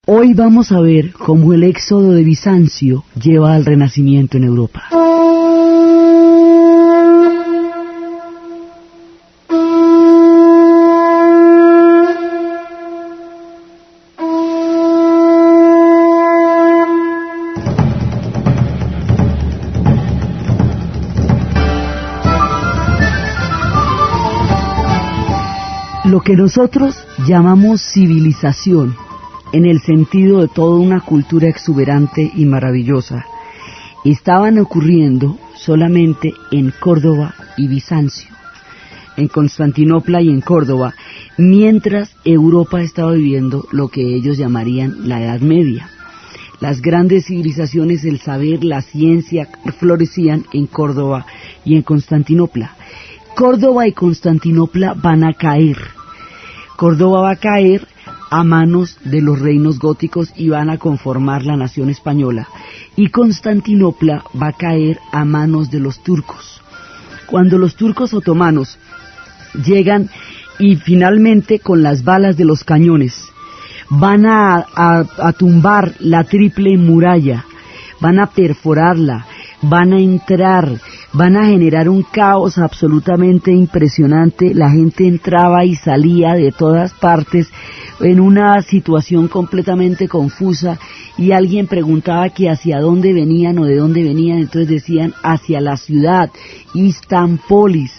Hoy vamos a ver cómo el éxodo de Bizancio lleva al Renacimiento en Europa. Lo que nosotros llamamos civilización, en el sentido de toda una cultura exuberante y maravillosa, estaban ocurriendo solamente en Córdoba y Bizancio, en Constantinopla y en Córdoba, mientras Europa estaba viviendo lo que ellos llamarían la Edad Media. Las grandes civilizaciones, el saber, la ciencia, florecían en Córdoba y en Constantinopla. Córdoba y Constantinopla van a caer. Córdoba va a caer a manos de los reinos góticos y van a conformar la nación española. Y Constantinopla va a caer a manos de los turcos. Cuando los turcos otomanos llegan y finalmente con las balas de los cañones van a tumbar la triple muralla, van a perforarla, van a entrar, van a generar un caos absolutamente impresionante. La gente entraba y salía de todas partes en una situación completamente confusa, y alguien preguntaba que hacia dónde venían o de dónde venían. Entonces decían hacia la ciudad, Istanpolis,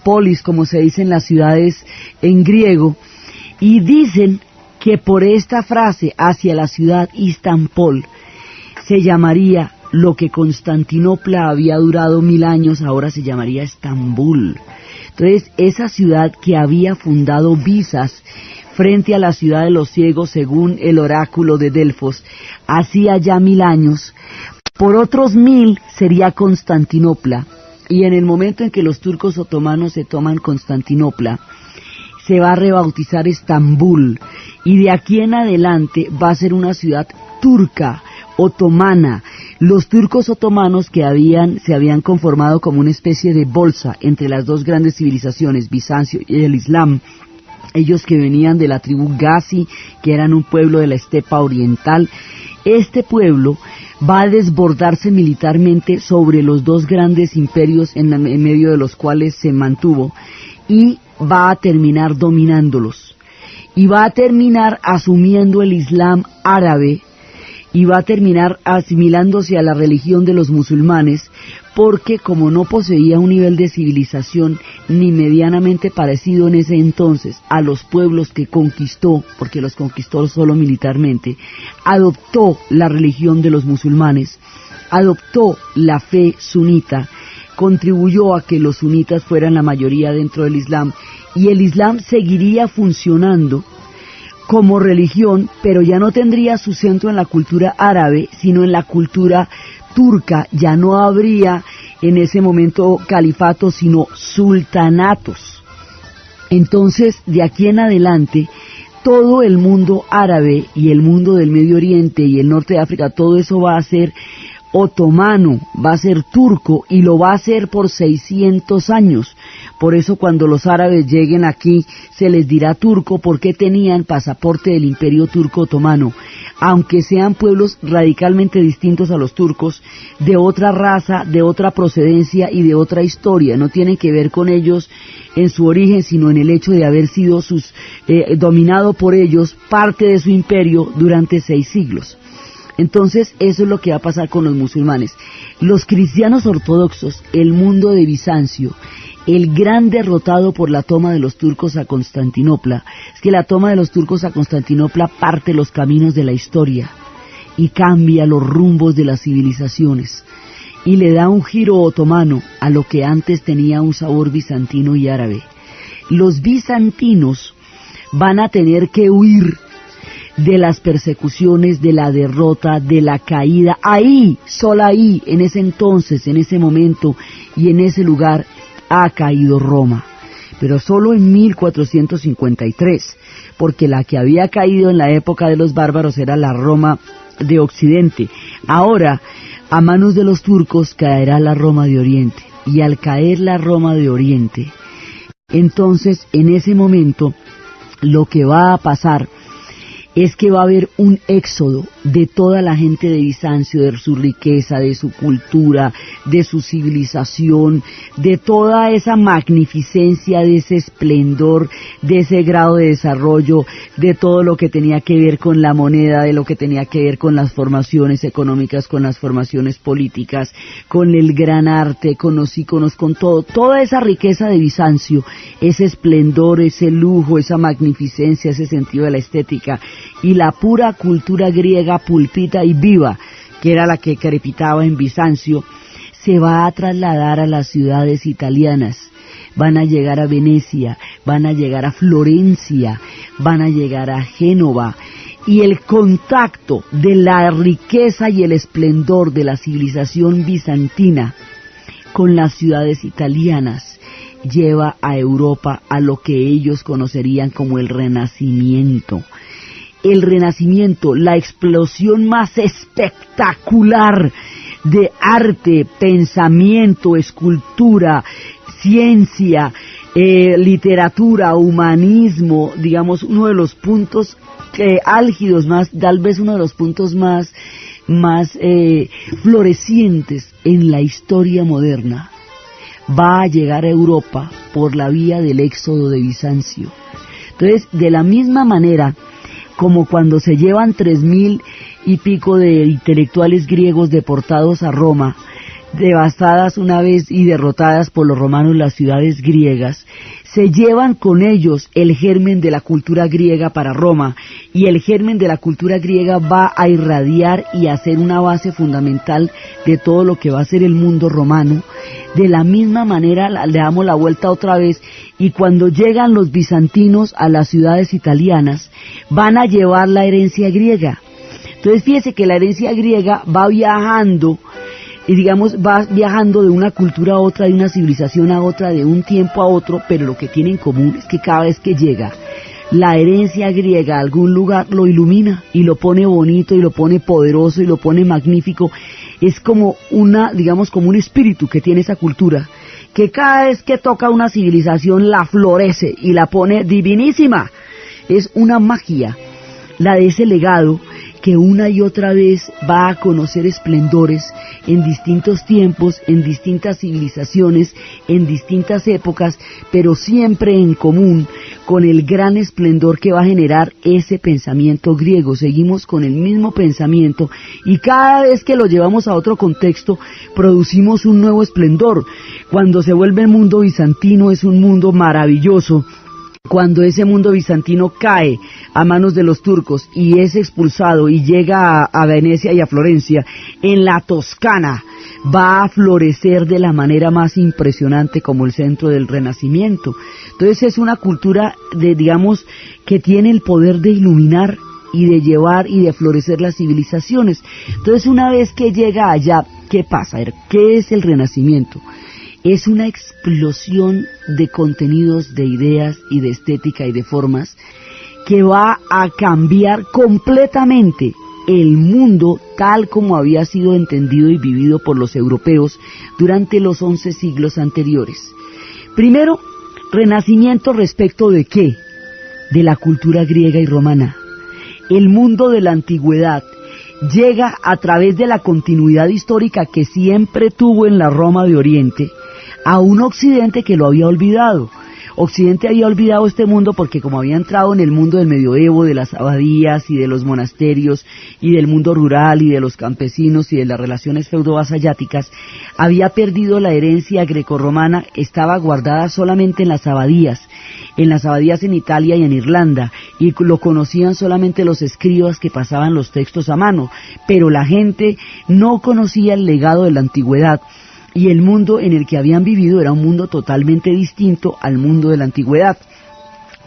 polis, como se dice en las ciudades en griego, y dicen que por esta frase, hacia la ciudad Istanbul, se llamaría lo que Constantinopla había durado 1000 años, ahora se llamaría Estambul. Entonces, esa ciudad que había fundado Bizas frente a la ciudad de los ciegos, según el oráculo de Delfos, hacía ya 1000 años, por otros 1000 sería Constantinopla, y en el momento en que los turcos otomanos se toman Constantinopla, se va a rebautizar Estambul, y de aquí en adelante va a ser una ciudad turca, otomana. Los turcos otomanos que se habían conformado como una especie de bolsa entre las dos grandes civilizaciones, Bizancio y el Islam, ellos que venían de la tribu Gazi, que eran un pueblo de la estepa oriental, este pueblo va a desbordarse militarmente sobre los dos grandes imperios en medio de los cuales se mantuvo, y va a terminar dominándolos, y va a terminar asumiendo el Islam árabe, y va a terminar asimilándose a la religión de los musulmanes, porque como no poseía un nivel de civilización ni medianamente parecido en ese entonces a los pueblos que conquistó, porque los conquistó solo militarmente, adoptó la religión de los musulmanes, adoptó la fe sunita, contribuyó a que los sunitas fueran la mayoría dentro del Islam, y el Islam seguiría funcionando como religión, pero ya no tendría su centro en la cultura árabe, sino en la cultura turca. Ya no habría en ese momento califatos, sino sultanatos. Entonces, de aquí en adelante, todo el mundo árabe y el mundo del Medio Oriente y el norte de África, todo eso va a ser otomano, va a ser turco, y lo va a hacer por 600 años. Por eso cuando los árabes lleguen aquí se les dirá turco, porque tenían pasaporte del Imperio Turco Otomano, aunque sean pueblos radicalmente distintos a los turcos, de otra raza, de otra procedencia y de otra historia. No tienen que ver con ellos en su origen, sino en el hecho de haber sido dominado por ellos parte de su imperio durante 6 siglos. Entonces, eso es lo que va a pasar con los musulmanes. Los cristianos ortodoxos, el mundo de Bizancio, el gran derrotado por la toma de los turcos a Constantinopla, es que la toma de los turcos a Constantinopla parte los caminos de la historia y cambia los rumbos de las civilizaciones, y le da un giro otomano a lo que antes tenía un sabor bizantino y árabe. Los bizantinos van a tener que huir de las persecuciones, de la derrota, de la caída. Ahí, solo ahí, en ese entonces, en ese momento y en ese lugar, ha caído Roma. Pero solo en 1453, porque la que había caído en la época de los bárbaros era la Roma de Occidente. Ahora, a manos de los turcos caerá la Roma de Oriente. Y al caer la Roma de Oriente, entonces, en ese momento, lo que va a pasar es que va a haber un éxodo de toda la gente de Bizancio, de su riqueza, de su cultura, de su civilización, de toda esa magnificencia, de ese esplendor, de ese grado de desarrollo, de todo lo que tenía que ver con la moneda, de lo que tenía que ver con las formaciones económicas, con las formaciones políticas, con el gran arte, con los íconos, con todo, toda esa riqueza de Bizancio, ese esplendor, ese lujo, esa magnificencia, ese sentido de la estética, y la pura cultura griega pulpita y viva, que era la que crepitaba en Bizancio, se va a trasladar a las ciudades italianas. Van a llegar a Venecia, van a llegar a Florencia, van a llegar a Génova, y el contacto de la riqueza y el esplendor de la civilización bizantina con las ciudades italianas lleva a Europa a lo que ellos conocerían como el Renacimiento. El Renacimiento, la explosión más espectacular de arte, pensamiento, escultura, ciencia, literatura, humanismo, digamos, uno de los puntos álgidos más, tal vez uno de los puntos más florecientes en la historia moderna, va a llegar a Europa por la vía del éxodo de Bizancio. Entonces, de la misma manera como cuando se llevan 3.000 y pico de intelectuales griegos deportados a Roma, devastadas una vez y derrotadas por los romanos las ciudades griegas, se llevan con ellos el germen de la cultura griega para Roma, y el germen de la cultura griega va a irradiar y a ser una base fundamental de todo lo que va a ser el mundo romano. De la misma manera le damos la vuelta otra vez, y cuando llegan los bizantinos a las ciudades italianas, van a llevar la herencia griega. Entonces fíjese que la herencia griega va viajando, y digamos, va viajando de una cultura a otra, de una civilización a otra, de un tiempo a otro, pero lo que tiene en común es que cada vez que llega la herencia griega a algún lugar, lo ilumina y lo pone bonito y lo pone poderoso y lo pone magnífico. Es como digamos, como un espíritu que tiene esa cultura, que cada vez que toca una civilización la florece y la pone divinísima. Es una magia, la de ese legado, que una y otra vez va a conocer esplendores en distintos tiempos, en distintas civilizaciones, en distintas épocas, pero siempre en común con el gran esplendor que va a generar ese pensamiento griego. Seguimos con el mismo pensamiento y cada vez que lo llevamos a otro contexto producimos un nuevo esplendor. Cuando se vuelve el mundo bizantino es un mundo maravilloso. Cuando ese mundo bizantino cae a manos de los turcos y es expulsado y llega a Venecia y a Florencia, en la Toscana va a florecer de la manera más impresionante como el centro del Renacimiento. Entonces es una cultura digamos, que tiene el poder de iluminar y de llevar y de florecer las civilizaciones. Entonces una vez que llega allá, ¿qué pasa? ¿Qué es el Renacimiento? Es una explosión de contenidos, de ideas y de estética y de formas que va a cambiar completamente el mundo tal como había sido entendido y vivido por los europeos durante los 11 siglos anteriores. Primero, Renacimiento respecto de ¿qué? De la cultura griega y romana. El mundo de la antigüedad llega a través de la continuidad histórica que siempre tuvo en la Roma de Oriente a un Occidente que lo había olvidado. Occidente había olvidado este mundo porque como había entrado en el mundo del medioevo, de las abadías y de los monasterios y del mundo rural y de los campesinos y de las relaciones feudo-vasalláticas, había perdido la herencia grecorromana, estaba guardada solamente en las abadías en Italia y en Irlanda, y lo conocían solamente los escribas que pasaban los textos a mano, pero la gente no conocía el legado de la antigüedad. Y el mundo en el que habían vivido era un mundo totalmente distinto al mundo de la antigüedad.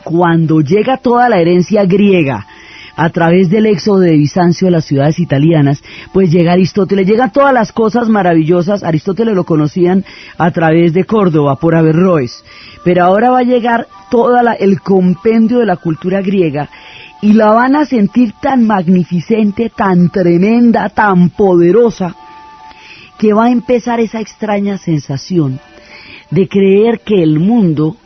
Cuando llega toda la herencia griega a través del éxodo de Bizancio a las ciudades italianas, pues llega Aristóteles, llegan todas las cosas maravillosas. Aristóteles lo conocían a través de Córdoba, por Averroes, pero ahora va a llegar el compendio de la cultura griega y la van a sentir tan magnificente, tan tremenda, tan poderosa, que va a empezar esa extraña sensación de creer que el mundo,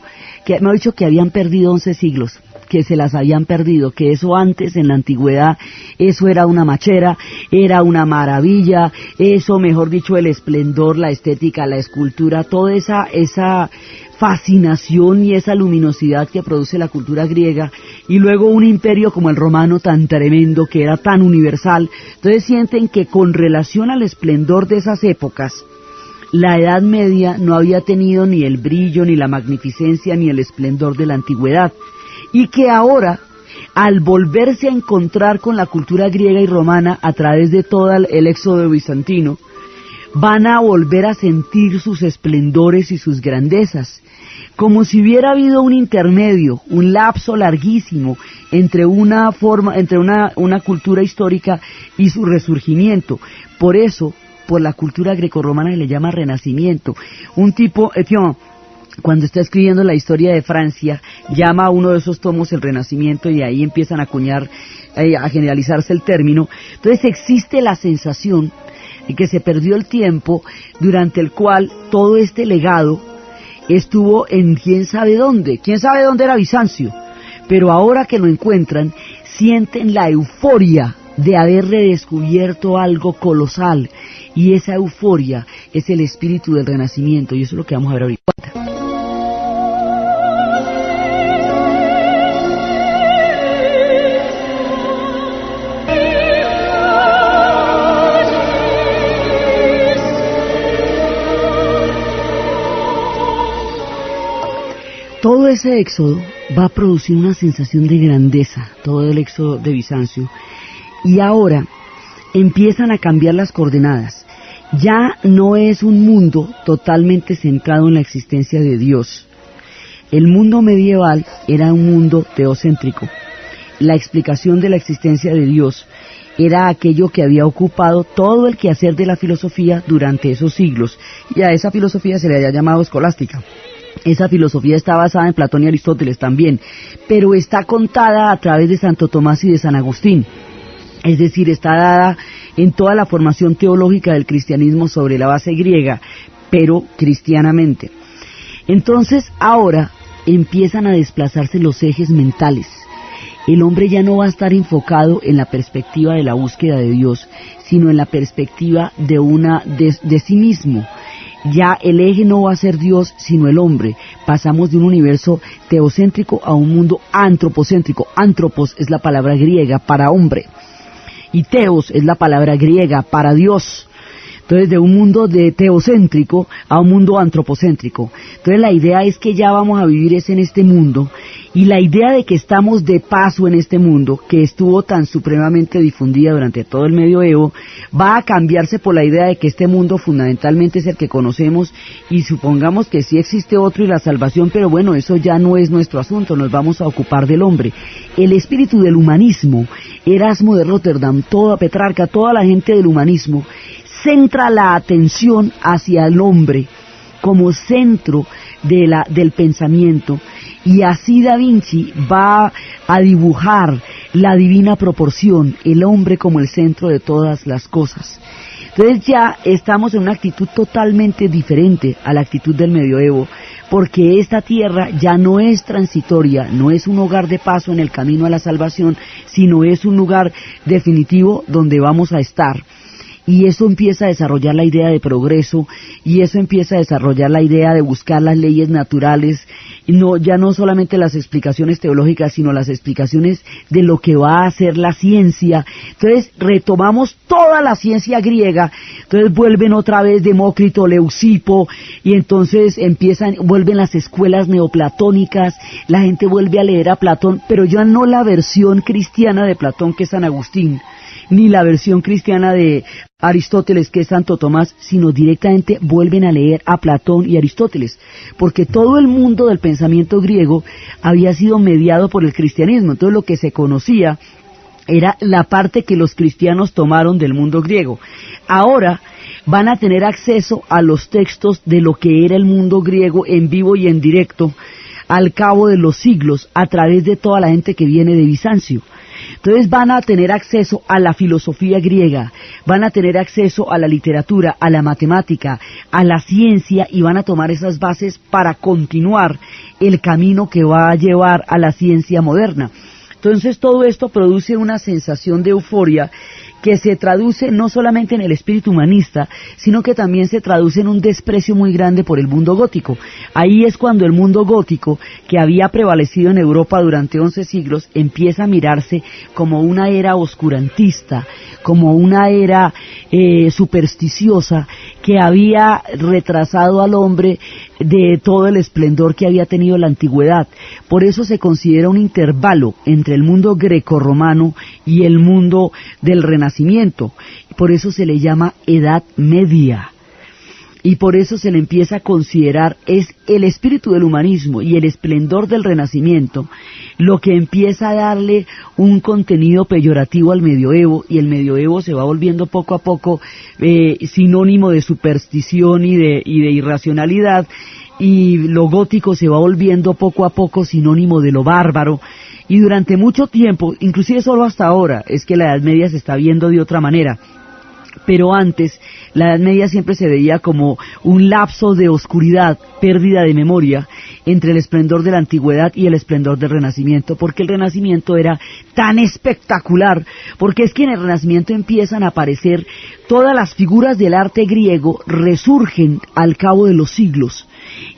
que me ha dicho que habían perdido 11 siglos, que se las habían perdido, que eso antes, en la antigüedad, eso era una machera, era una maravilla, eso, mejor dicho, el esplendor, la estética, la escultura, toda esa fascinación y esa luminosidad que produce la cultura griega, y luego un imperio como el romano tan tremendo, que era tan universal. Entonces sienten que con relación al esplendor de esas épocas, la Edad Media no había tenido ni el brillo, ni la magnificencia, ni el esplendor de la antigüedad, y que ahora, al volverse a encontrar con la cultura griega y romana a través de todo el éxodo bizantino, van a volver a sentir sus esplendores y sus grandezas, como si hubiera habido un intermedio, un lapso larguísimo entre una cultura histórica y su resurgimiento. Por eso, por la cultura grecorromana se le llama Renacimiento. Un tipo, cuando está escribiendo la historia de Francia, llama a uno de esos tomos el Renacimiento, y ahí empiezan a acuñar, a generalizarse el término. Entonces existe la sensación de que se perdió el tiempo durante el cual todo este legado estuvo en quién sabe dónde era Bizancio, pero ahora que lo encuentran, sienten la euforia de haber redescubierto algo colosal, y esa euforia es el espíritu del Renacimiento, y eso es lo que vamos a ver ahorita. Todo ese éxodo va a producir una sensación de grandeza, todo el éxodo de Bizancio, y ahora empiezan a cambiar las coordenadas. Ya no es un mundo totalmente centrado en la existencia de Dios. El mundo medieval era un mundo teocéntrico. La explicación de la existencia de Dios era aquello que había ocupado todo el quehacer de la filosofía durante esos siglos, y a esa filosofía se le había llamado escolástica. Esa filosofía está basada en Platón y Aristóteles también, pero está contada a través de Santo Tomás y de San Agustín. Es decir, está dada en toda la formación teológica del cristianismo sobre la base griega, pero cristianamente. Entonces, ahora empiezan a desplazarse los ejes mentales. El hombre ya no va a estar enfocado en la perspectiva de la búsqueda de Dios, sino en la perspectiva de sí mismo. Ya el eje no va a ser Dios, sino el hombre. Pasamos de un universo teocéntrico a un mundo antropocéntrico. Antropos es la palabra griega para hombre, y teos es la palabra griega para Dios. Entonces, de un mundo de teocéntrico a un mundo antropocéntrico. Entonces, la idea es que ya vamos a vivir en este mundo, y la idea de que estamos de paso en este mundo, que estuvo tan supremamente difundida durante todo el medioevo, va a cambiarse por la idea de que este mundo fundamentalmente es el que conocemos, y supongamos que sí existe otro y la salvación, pero bueno, eso ya no es nuestro asunto, nos vamos a ocupar del hombre. El espíritu del humanismo, Erasmo de Rotterdam, toda Petrarca, toda la gente del humanismo, centra la atención hacia el hombre como centro del pensamiento, y así Da Vinci va a dibujar la divina proporción, el hombre como el centro de todas las cosas. Entonces ya estamos en una actitud totalmente diferente a la actitud del medioevo, porque esta tierra ya no es transitoria, no es un hogar de paso en el camino a la salvación, sino es un lugar definitivo donde vamos a estar. Y eso empieza a desarrollar la idea de progreso, y eso empieza a desarrollar la idea de buscar las leyes naturales, y ya no solamente las explicaciones teológicas, sino las explicaciones de lo que va a ser la ciencia. Entonces retomamos toda la ciencia griega, entonces vuelven otra vez Demócrito, Leucipo, y entonces vuelven las escuelas neoplatónicas, la gente vuelve a leer a Platón, pero ya no la versión cristiana de Platón, que es San Agustín, ni la versión cristiana de Aristóteles, que es Santo Tomás, sino directamente vuelven a leer a Platón y Aristóteles, porque todo el mundo del pensamiento griego había sido mediado por el cristianismo. Entonces lo que se conocía era la parte que los cristianos tomaron del mundo griego. Ahora van a tener acceso a los textos de lo que era el mundo griego en vivo y en directo al cabo de los siglos, a través de toda la gente que viene de Bizancio. Entonces van a tener acceso a la filosofía griega, van a tener acceso a la literatura, a la matemática, a la ciencia, y van a tomar esas bases para continuar el camino que va a llevar a la ciencia moderna. Entonces todo esto produce una sensación de euforia que se traduce no solamente en el espíritu humanista, sino que también se traduce en un desprecio muy grande por el mundo gótico. Ahí es cuando el mundo gótico, que había prevalecido en Europa durante 11 siglos, empieza a mirarse como una era oscurantista, como una era supersticiosa, que había retrasado al hombre de todo el esplendor que había tenido la antigüedad. Por eso se considera un intervalo entre el mundo grecorromano y el mundo del Renacimiento. Por eso se le llama Edad Media. Y por eso se le empieza a considerar, es el espíritu del humanismo y el esplendor del Renacimiento lo que empieza a darle un contenido peyorativo al medioevo, y el medioevo se va volviendo poco a poco sinónimo de superstición y de irracionalidad, y lo gótico se va volviendo poco a poco sinónimo de lo bárbaro. Y durante mucho tiempo, inclusive solo hasta ahora, es que la Edad Media se está viendo de otra manera. Pero antes, la Edad Media siempre se veía como un lapso de oscuridad, pérdida de memoria, entre el esplendor de la antigüedad y el esplendor del Renacimiento, porque el Renacimiento era tan espectacular, porque es que en el Renacimiento empiezan a aparecer todas las figuras del arte griego, resurgen al cabo de los siglos,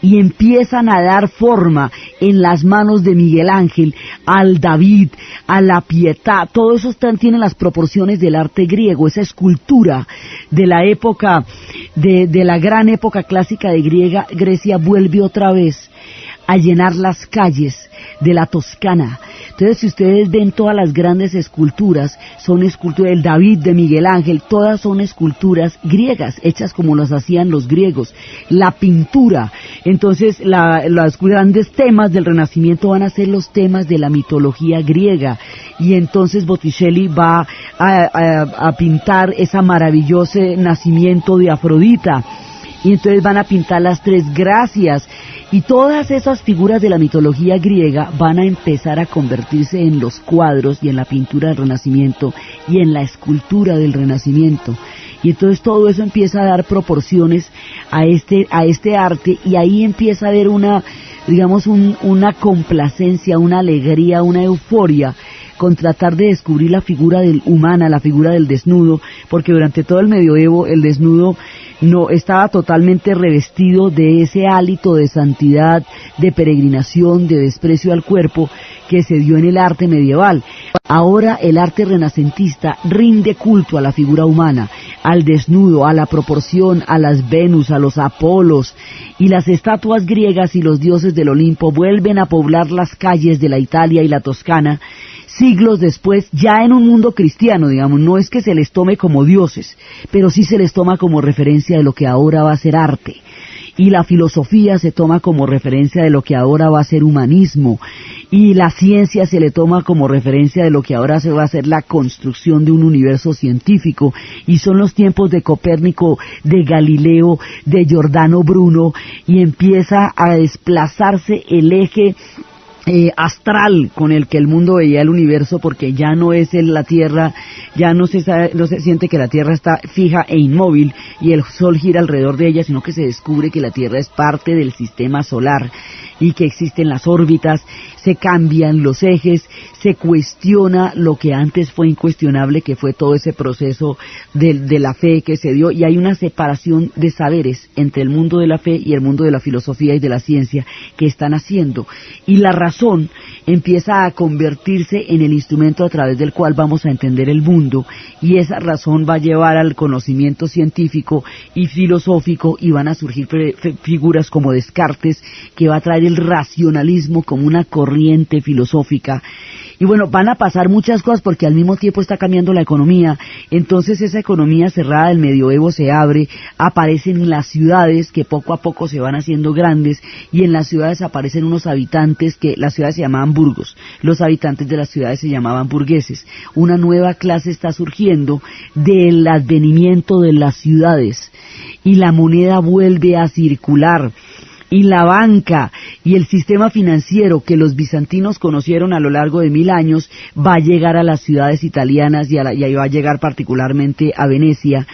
y empiezan a dar forma en las manos de Miguel Ángel al David, a la Pietà. Todo eso tiene las proporciones del arte griego, esa escultura de la época, de la gran época clásica de Grecia vuelve otra vez a llenar las calles de la Toscana. Entonces, si ustedes ven todas las grandes esculturas, son esculturas del David, de Miguel Ángel, todas son esculturas griegas, hechas como las hacían los griegos. La pintura, entonces los grandes temas del Renacimiento van a ser los temas de la mitología griega, y entonces Botticelli va a pintar ese maravilloso nacimiento de Afrodita, y entonces van a pintar las tres gracias, y todas esas figuras de la mitología griega van a empezar a convertirse en los cuadros y en la pintura del Renacimiento y en la escultura del Renacimiento. Y entonces todo eso empieza a dar proporciones a este arte, y ahí empieza a haber una complacencia, una alegría, una euforia con tratar de descubrir la figura humana, la figura del desnudo, porque durante todo el medioevo el desnudo no estaba totalmente revestido de ese hálito de santidad, de peregrinación, de desprecio al cuerpo que se dio en el arte medieval. Ahora el arte renacentista rinde culto a la figura humana, al desnudo, a la proporción, a las Venus, a los Apolos, y las estatuas griegas y los dioses del Olimpo vuelven a poblar las calles de la Italia y la Toscana, siglos después, ya en un mundo cristiano, digamos. No es que se les tome como dioses, pero sí se les toma como referencia de lo que ahora va a ser arte. Y la filosofía se toma como referencia de lo que ahora va a ser humanismo, y la ciencia se le toma como referencia de lo que ahora se va a ser la construcción de un universo científico, y son los tiempos de Copérnico, de Galileo, de Giordano Bruno, y empieza a desplazarse el eje astral con el que el mundo veía el universo, porque ya no es la Tierra, ya no se siente que la Tierra está fija e inmóvil y el Sol gira alrededor de ella, sino que se descubre que la Tierra es parte del sistema solar y que existen las órbitas, se cambian los ejes, se cuestiona lo que antes fue incuestionable, que fue todo ese proceso de la fe que se dio, y hay una separación de saberes entre el mundo de la fe y el mundo de la filosofía y de la ciencia que están haciendo, y la razón empieza a convertirse en el instrumento a través del cual vamos a entender el mundo, y esa razón va a llevar al conocimiento científico y filosófico, y van a surgir figuras como Descartes, que va a traer el racionalismo como una corriente filosófica. Y bueno, van a pasar muchas cosas porque al mismo tiempo está cambiando la economía. Entonces esa economía cerrada del medioevo se abre, aparecen las ciudades que poco a poco se van haciendo grandes, y en las ciudades aparecen unos habitantes que las ciudades se llamaban burgos, los habitantes de las ciudades se llamaban burgueses. Una nueva clase está surgiendo del advenimiento de las ciudades, y la moneda vuelve a circular, y la banca y el sistema financiero que los bizantinos conocieron a lo largo de 1000 años va a llegar a las ciudades italianas, y ahí va a llegar particularmente a Venecia.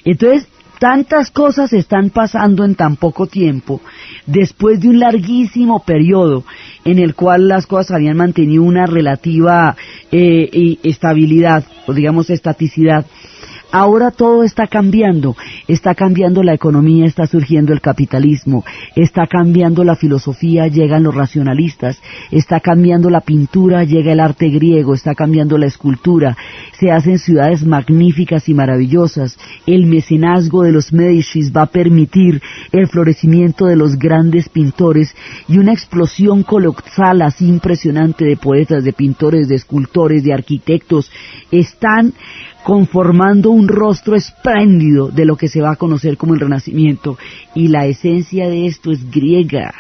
Entonces, tantas cosas están pasando en tan poco tiempo, después de un larguísimo periodo en el cual las cosas habían mantenido una relativa estabilidad, o digamos estaticidad. Ahora todo está cambiando la economía, está surgiendo el capitalismo, está cambiando la filosofía, llegan los racionalistas, está cambiando la pintura, llega el arte griego, está cambiando la escultura, se hacen ciudades magníficas y maravillosas, el mecenazgo de los Médicis va a permitir el florecimiento de los grandes pintores y una explosión colosal así impresionante de poetas, de pintores, de escultores, de arquitectos, están conformando un rostro espléndido de lo que se va a conocer como el Renacimiento, y la esencia de esto es griega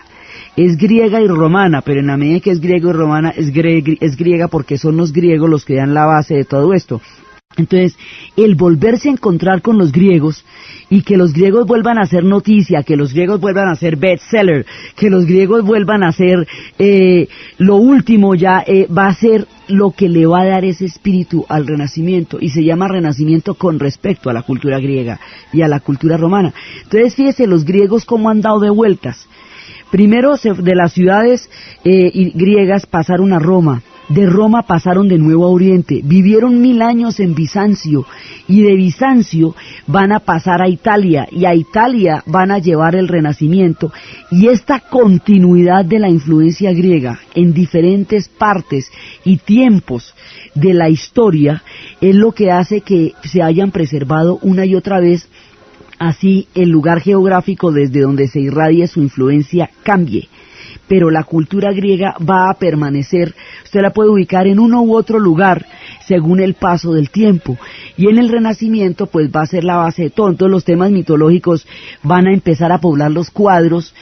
y romana, pero en la medida que es griego y romana es griega porque son los griegos los que dan la base de todo esto. Entonces, el volverse a encontrar con los griegos y que los griegos vuelvan a hacer noticia, que los griegos vuelvan a ser bestseller, que los griegos vuelvan a ser lo último ya, va a ser lo que le va a dar ese espíritu al Renacimiento, y se llama Renacimiento con respecto a la cultura griega y a la cultura romana. Entonces, fíjese los griegos cómo han dado de vueltas. Primero de las ciudades griegas pasaron a Roma. De Roma pasaron de nuevo a Oriente, vivieron 1000 años en Bizancio, y de Bizancio van a pasar a Italia, y a Italia van a llevar el Renacimiento, y esta continuidad de la influencia griega en diferentes partes y tiempos de la historia es lo que hace que se hayan preservado una y otra vez. Así el lugar geográfico desde donde se irradie su influencia cambie, pero la cultura griega va a permanecer. Usted la puede ubicar en uno u otro lugar según el paso del tiempo, y en el Renacimiento pues va a ser la base de todo. Entonces los temas mitológicos van a empezar a poblar los cuadros,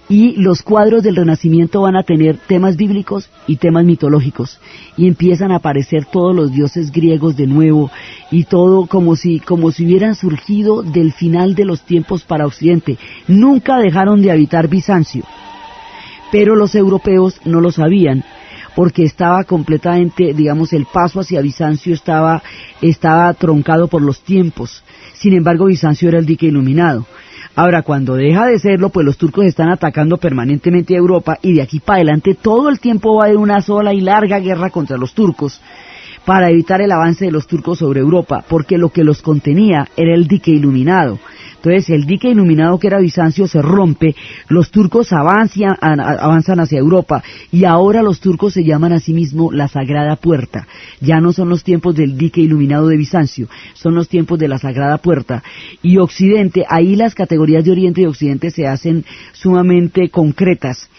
y los cuadros del Renacimiento van a tener temas bíblicos y temas mitológicos, y empiezan a aparecer todos los dioses griegos de nuevo, y todo como si hubieran surgido del final de los tiempos para Occidente. Nunca dejaron de habitar Bizancio, pero los europeos no lo sabían, porque estaba completamente, digamos, el paso hacia Bizancio estaba troncado por los tiempos. Sin embargo, Bizancio era el dique iluminado. Ahora, cuando deja de serlo, pues los turcos están atacando permanentemente a Europa, y de aquí para adelante todo el tiempo va a haber una sola y larga guerra contra los turcos, para evitar el avance de los turcos sobre Europa, porque lo que los contenía era el dique iluminado. Entonces el dique iluminado, que era Bizancio, se rompe, los turcos avanzan hacia Europa, y ahora los turcos se llaman a sí mismos la Sagrada Puerta. Ya no son los tiempos del dique iluminado de Bizancio, son los tiempos de la Sagrada Puerta. Y Occidente, ahí las categorías de Oriente y Occidente se hacen sumamente concretas,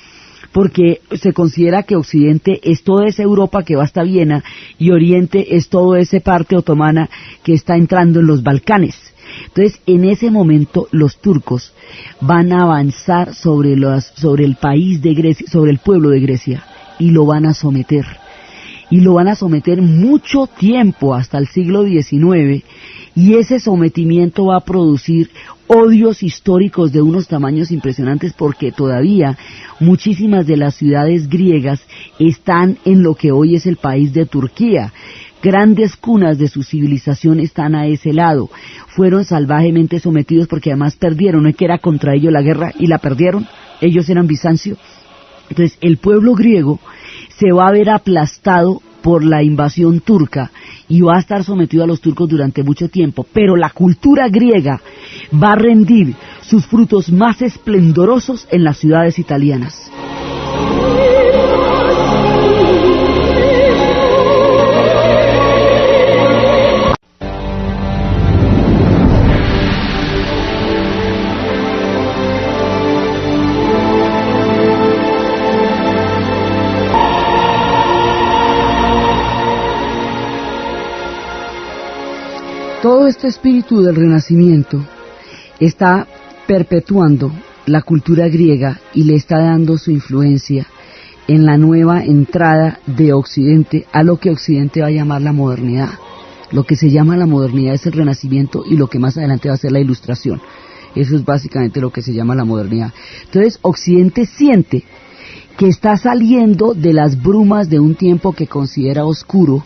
porque se considera que Occidente es toda esa Europa que va hasta Viena, y Oriente es toda esa parte otomana que está entrando en los Balcanes. Entonces, en ese momento, los turcos van a avanzar sobre el país de Grecia, sobre el pueblo de Grecia, y lo van a someter. Y lo van a someter mucho tiempo, hasta el siglo XIX, y ese sometimiento va a producir odios históricos de unos tamaños impresionantes, porque todavía muchísimas de las ciudades griegas están en lo que hoy es el país de Turquía. Grandes cunas de su civilización están a ese lado. Fueron salvajemente sometidos porque además perdieron, no es que era contra ellos la guerra y la perdieron, ellos eran Bizancio. Entonces el pueblo griego se va a ver aplastado por la invasión turca y va a estar sometido a los turcos durante mucho tiempo, pero la cultura griega va a rendir sus frutos más esplendorosos en las ciudades italianas. Todo este espíritu del Renacimiento está perpetuando la cultura griega y le está dando su influencia en la nueva entrada de Occidente a lo que Occidente va a llamar la modernidad. Lo que se llama la modernidad es el Renacimiento, y lo que más adelante va a ser la Ilustración. Eso es básicamente lo que se llama la modernidad. Entonces Occidente siente que está saliendo de las brumas de un tiempo que considera oscuro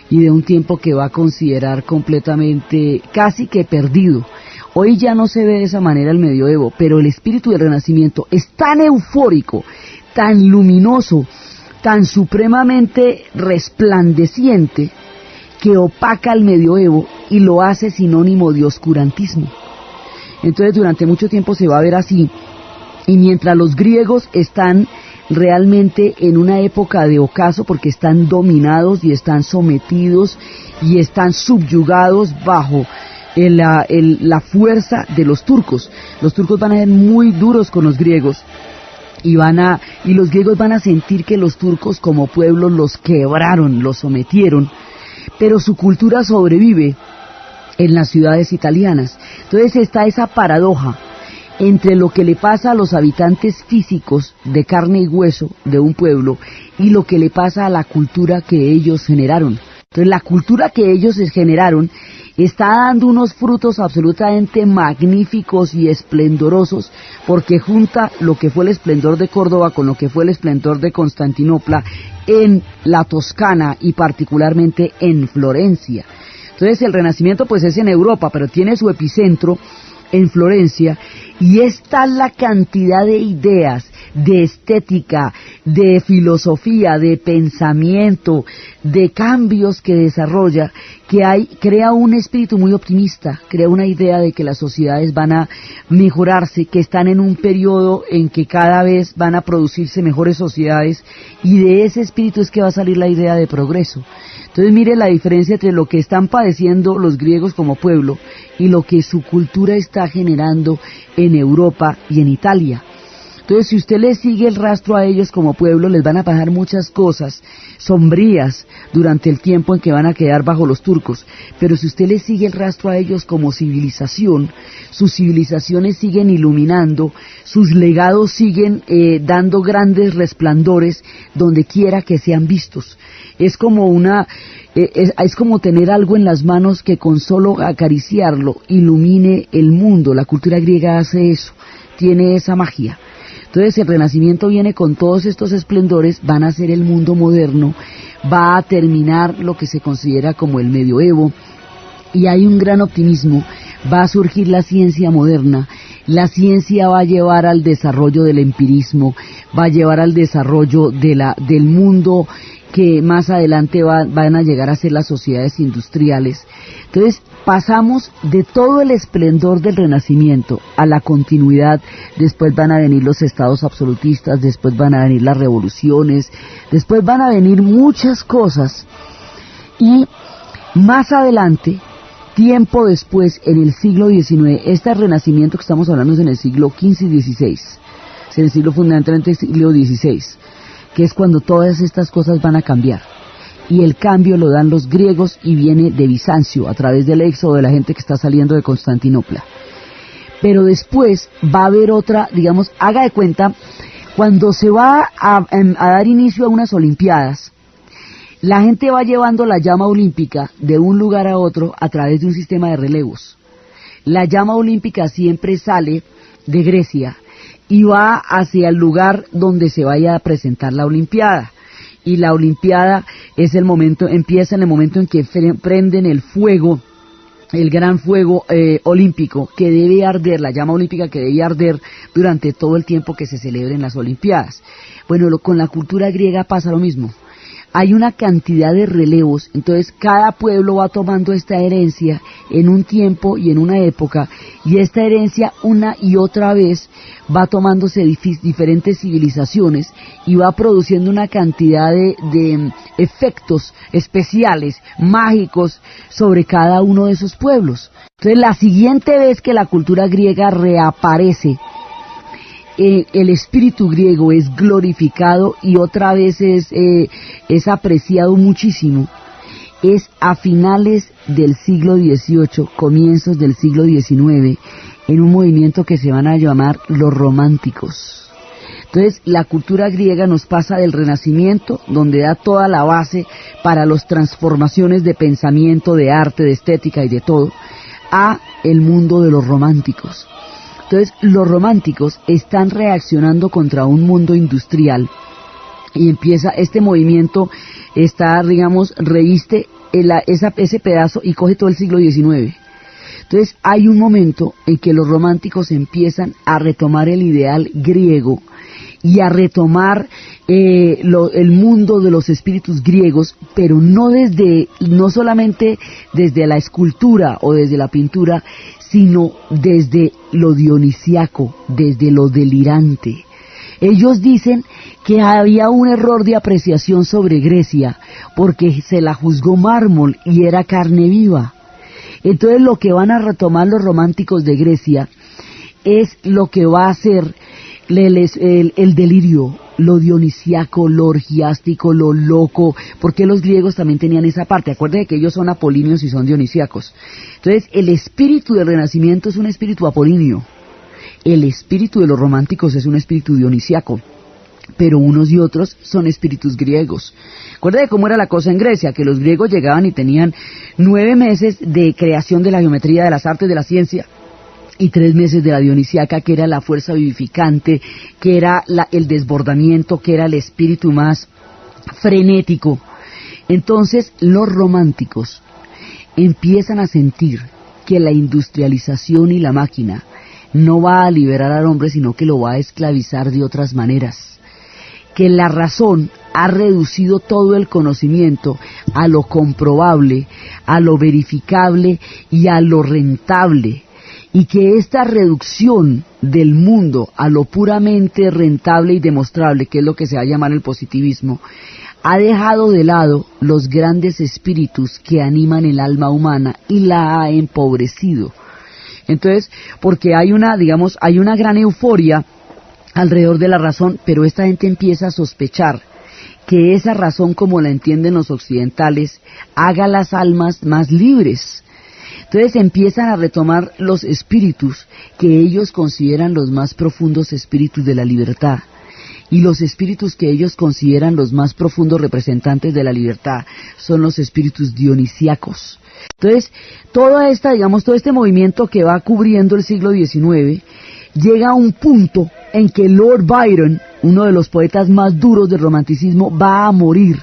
y de un tiempo que va a considerar completamente, casi que perdido. Hoy ya no se ve de esa manera el medioevo, pero el espíritu del Renacimiento es tan eufórico, tan luminoso, tan supremamente resplandeciente, que opaca al medioevo y lo hace sinónimo de oscurantismo. Entonces durante mucho tiempo se va a ver así, y mientras los griegos están realmente en una época de ocaso porque están dominados y están sometidos y están subyugados bajo la fuerza de los turcos. Los turcos van a ser muy duros con los griegos y los griegos van a sentir que los turcos como pueblo los quebraron, los sometieron, pero su cultura sobrevive en las ciudades italianas. Entonces está esa paradoja entre lo que le pasa a los habitantes físicos de carne y hueso de un pueblo y lo que le pasa a la cultura que ellos generaron. Entonces la cultura que ellos generaron está dando unos frutos absolutamente magníficos y esplendorosos, porque junta lo que fue el esplendor de Córdoba con lo que fue el esplendor de Constantinopla en la Toscana y particularmente en Florencia. Entonces el Renacimiento pues es en Europa, pero tiene su epicentro en Florencia, y está la cantidad de ideas, de estética, de filosofía, de pensamiento, de cambios que desarrolla, crea un espíritu muy optimista, crea una idea de que las sociedades van a mejorarse, que están en un periodo en que cada vez van a producirse mejores sociedades, y de ese espíritu es que va a salir la idea de progreso. Entonces mire la diferencia entre lo que están padeciendo los griegos como pueblo y lo que su cultura está generando en Europa y en Italia. Entonces, si usted les sigue el rastro a ellos como pueblo, les van a pasar muchas cosas sombrías durante el tiempo en que van a quedar bajo los turcos. Pero si usted les sigue el rastro a ellos como civilización, sus civilizaciones siguen iluminando, sus legados siguen dando grandes resplandores donde quiera que sean vistos. Es como es como tener algo en las manos que con solo acariciarlo ilumine el mundo. La cultura griega hace eso, tiene esa magia. Entonces el Renacimiento viene con todos estos esplendores, van a ser el mundo moderno, va a terminar lo que se considera como el medioevo, y hay un gran optimismo, va a surgir la ciencia moderna. La ciencia va a llevar al desarrollo del empirismo, va a llevar al desarrollo del mundo que más adelante van a llegar a ser las sociedades industriales. Entonces pasamos de todo el esplendor del Renacimiento a la continuidad. Después van a venir los estados absolutistas, después van a venir las revoluciones, después van a venir muchas cosas, y más adelante, tiempo después, en el siglo XIX, este Renacimiento que estamos hablando es en el siglo XV y XVI, es en el siglo fundamentalmente el siglo XVI, que es cuando todas estas cosas van a cambiar. Y el cambio lo dan los griegos y viene de Bizancio, a través del éxodo de la gente que está saliendo de Constantinopla. Pero después va a haber otra, digamos, haga de cuenta, cuando se va a dar inicio a unas Olimpiadas, la gente va llevando la llama olímpica de un lugar a otro a través de un sistema de relevos. La llama olímpica siempre sale de Grecia y va hacia el lugar donde se vaya a presentar la Olimpiada. Y la Olimpiada empieza en el momento en que prenden el fuego, el gran fuego olímpico que debe arder, la llama olímpica que debe arder durante todo el tiempo que se celebren las Olimpiadas. Bueno, con la cultura griega pasa lo mismo. Hay una cantidad de relevos, entonces cada pueblo va tomando esta herencia en un tiempo y en una época, y esta herencia una y otra vez va tomándose diferentes civilizaciones y va produciendo una cantidad de efectos especiales, mágicos, sobre cada uno de esos pueblos. Entonces la siguiente vez que la cultura griega reaparece, el espíritu griego es glorificado y otra vez es apreciado muchísimo, es a finales del siglo XVIII, comienzos del siglo XIX, en un movimiento que se van a llamar los románticos. Entonces la cultura griega nos pasa del Renacimiento, donde da toda la base para las transformaciones de pensamiento, de arte, de estética y de todo, a el mundo de los románticos. Entonces los románticos están reaccionando contra un mundo industrial y empieza este movimiento, reviste ese pedazo y coge todo el siglo XIX. Entonces hay un momento en que los románticos empiezan a retomar el ideal griego y a retomar el mundo de los espíritus griegos, pero no solamente desde la escultura o desde la pintura, sino desde lo dionisiaco, desde lo delirante. Ellos dicen que había un error de apreciación sobre Grecia, porque se la juzgó mármol y era carne viva. Entonces lo que van a retomar los románticos de Grecia es lo que va a ser el delirio, lo dionisiaco, lo orgiástico, lo loco, porque los griegos también tenían esa parte. Acuérdense que ellos son apolíneos y son dionisiacos. Entonces el espíritu del Renacimiento es un espíritu apolíneo. El espíritu de los románticos es un espíritu dionisiaco, pero unos y otros son espíritus griegos. Acuérdate cómo era la cosa en Grecia, que los griegos llegaban y tenían 9 meses de creación de la geometría, de las artes, de la ciencia, y 3 meses de la dionisiaca, que era la fuerza vivificante, que era el desbordamiento, que era el espíritu más frenético. Entonces los románticos empiezan a sentir que la industrialización y la máquina no va a liberar al hombre, sino que lo va a esclavizar de otras maneras. Que la razón ha reducido todo el conocimiento a lo comprobable, a lo verificable y a lo rentable. Y que esta reducción del mundo a lo puramente rentable y demostrable, que es lo que se va a llamar el positivismo, ha dejado de lado los grandes espíritus que animan el alma humana y la ha empobrecido. Entonces, porque hay una gran euforia alrededor de la razón, pero esta gente empieza a sospechar que esa razón, como la entienden los occidentales, haga las almas más libres. Entonces empiezan a retomar los espíritus que ellos consideran los más profundos espíritus de la libertad. Y los espíritus que ellos consideran los más profundos representantes de la libertad son los espíritus dionisiacos. Entonces, todo este movimiento que va cubriendo el siglo XIX, llega a un punto en que Lord Byron, uno de los poetas más duros del romanticismo, va a morir